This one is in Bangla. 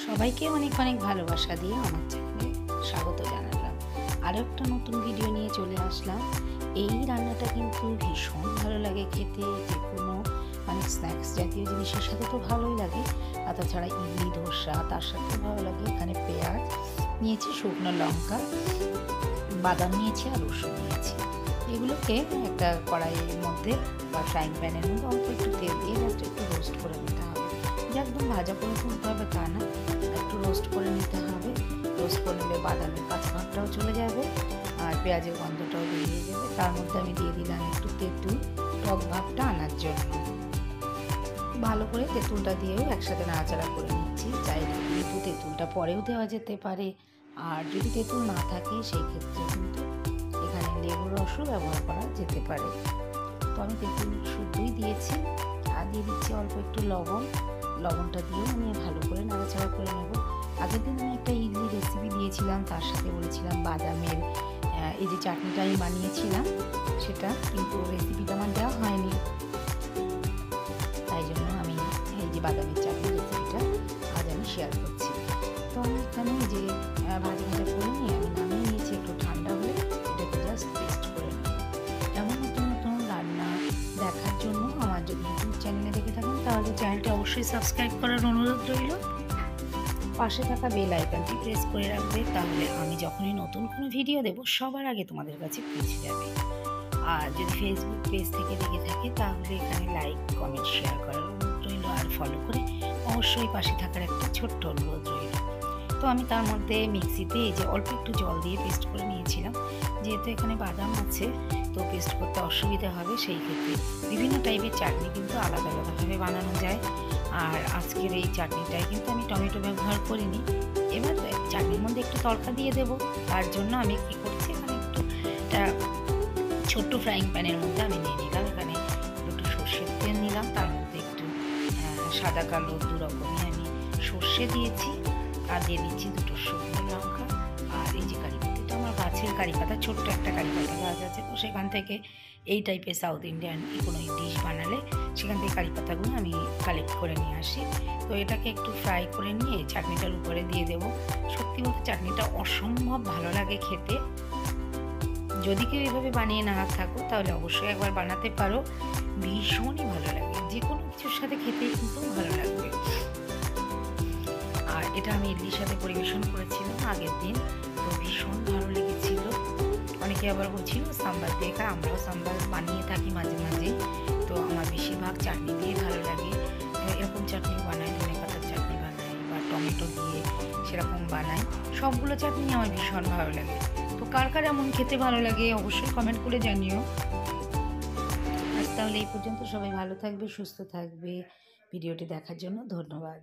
সবাইকে অনেক অনেক ভালোবাসা দিয়ে আমার চ্যানেলে স্বাগত জানালাম। আরও একটা নতুন ভিডিও নিয়ে চলে আসলাম। এই রান্নাটা কিন্তু ভীষণ ভালো লাগে খেতে, যে কোনো স্ন্যাক্স জাতীয় জিনিসের সাথে তো ভালোই লাগে, আর তাছাড়া ইডলি ধোসা তার সাথেও ভালো লাগে। এখানে পেঁয়াজ নিয়েছি, শুকনো লঙ্কা, বাদাম নিয়েছি আর রসুন নিয়েছি। এগুলোকে একটা কড়াইয়ের মধ্যে বা ফ্রাইং প্যানের মধ্যে অল্প একটু তেল দিয়ে একটু রোস্ট করে নিতে হবে। যে একদম ভাজা করে তুলতে হবে তা না, একটু রোস্ট করে নিতে হবে। রোস্ট করে নিলে বাদামের কাঁচা ভাবটাও চলে যাবে আর পেঁয়াজের গন্ধটাও বেরিয়ে যাবে। তার মধ্যে আমি দিয়ে দিলাম একটু তেঁতুল, টক ভাবটা আনার জন্য। ভালো করে তেঁতুলটা দিয়েও একসাথে নাড়াচাড়া করে নিচ্ছি। চাইলে কিন্তু তেঁতুলটা পরেও দেওয়া যেতে পারে, আর যদি তেঁতুল না থাকে সেই ক্ষেত্রে কিন্তু এখানে লেবুর রসও ব্যবহার করা যেতে পারে। তো আমি তেঁতুল শুদ্ধই দিয়েছি, আর দিয়ে দিচ্ছি অল্প একটু লবণ। লবণটা দিয়েও আমি ভালো করে নাড়াচাড়া করে নেব। আগের দিন আমি একটা ইডলি রেসিপি দিয়েছিলাম, তার সাথে বলেছিলাম বাদামের এই যে চাটনিটা আমি বানিয়েছিলাম, সেটা কিন্তু রেসিপিটা আমার দেওয়া হয়নি। তাই জন্য আমি এই যে বাদামের চাটনি রেসিপিটা আজ আমি শেয়ার করছি। তো আমি এখানে যে ভাজা ভাজা করে নিয়ে আমি নামিয়ে নিয়েছি। একটু ঠান্ডা হলে এটাকে জাস্ট পেস্ট করে নেব। এমন নতুন নতুন রান্না দেখার জন্য আমার যদি ইউটিউব চ্যানেলে দেখে থাকেন তাহলে চ্যানেলটা অবশ্যই সাবস্ক্রাইব করার অনুরোধ রইল। পাশে থাকা বেল আইকনটি প্রেস করে রাখবে, তাহলে আমি যখনই নতুন কোনো ভিডিও দেব সবার আগে তোমাদের কাছে পৌঁছে যাবে। আর যদি ফেসবুক পেজ থেকে দেখে থাকে তাহলে এখানে লাইক, কমেন্ট, শেয়ার করার অনুরোধ রইল, আর ফলো করে অবশ্যই পাশে থাকার একটা ছোট্ট অনুরোধ রইল। তো আমি তার মধ্যে মিক্সিতে এই যে অল্প একটু জল দিয়ে পেস্ট করে নিয়েছিলাম। যেহেতু এখানে বাদাম আছে তো পেস্ট করতে অসুবিধা হবে, সেই ক্ষেত্রে বিভিন্ন টাইপের চাটনি কিন্তু আলাদা আলাদাভাবে বানানো যায়। আর আজকের এই চাটনিটায় কিন্তু আমি টমেটো ব্যবহার করিনি। এবার চাটনির মধ্যে একটু তড়কা দিয়ে দেবো। তার জন্য আমি কী করছি, এখানে একটু ছোট্ট ফ্রাইং প্যানের মধ্যে আমি নিয়ে নিলাম, এখানে একটু সর্ষের তেল নিলাম, তার মধ্যে একটু সাদা কালো দু রকমই আমি সর্ষে দিয়েছি, আর দিয়ে দিচ্ছি দুটো শুকনো লঙ্কা। আর এই যে কারি পাতা, এটা আমার গাছের কারি পাতা, ছোট্ট একটা কারি পাতা গাছ আছে, তো সেখান থেকে এই টাইপের সাউথ ইন্ডিয়ান কোনো ডিশ বানালে সেখান থেকে কারি পাতাগুলো আমি কালেক্ট করে নিয়ে আসি। তো এটাকে একটু ফ্রাই করে নিয়ে চাটনিটার উপরে দিয়ে দেবো। সত্যি বলতে চাটনিটা অসম্ভব ভালো লাগে খেতে। যদি কেউ এভাবে বানিয়ে না থাকো তাহলে অবশ্যই একবার বানাতে পারো, ভীষণই ভালো লাগে। যে কোনো কিছুর সাথে খেতে কিন্তু ভালো লাগবে। আর এটা আমি ইডলির সাথে পরিবেশন করেছিলাম আগের দিন, তো ভীষণ ভালো লেগেছিল। অনেকে আবার বলছিল সাম্বার দিয়ে খা, আমরাও সাম্বার বানিয়ে থাকি মাঝে মাঝে। তো আমার বেশিরভাগ চাটনি দিয়ে ভালো লাগে। এরকম চাটনি বানাই, ধনে পাতার চাটনি বানাই বা টমেটো দিয়ে সেরকম বানাই। সবগুলো চাটনি আমার ভীষণ ভালো লাগে। তো কার কার এমন খেতে ভালো লাগে অবশ্যই কমেন্ট করে জানিও। আজ তাহলে এই পর্যন্ত, সবাই ভালো থাকবে, সুস্থ থাকবে। ভিডিওটি দেখার জন্য ধন্যবাদ।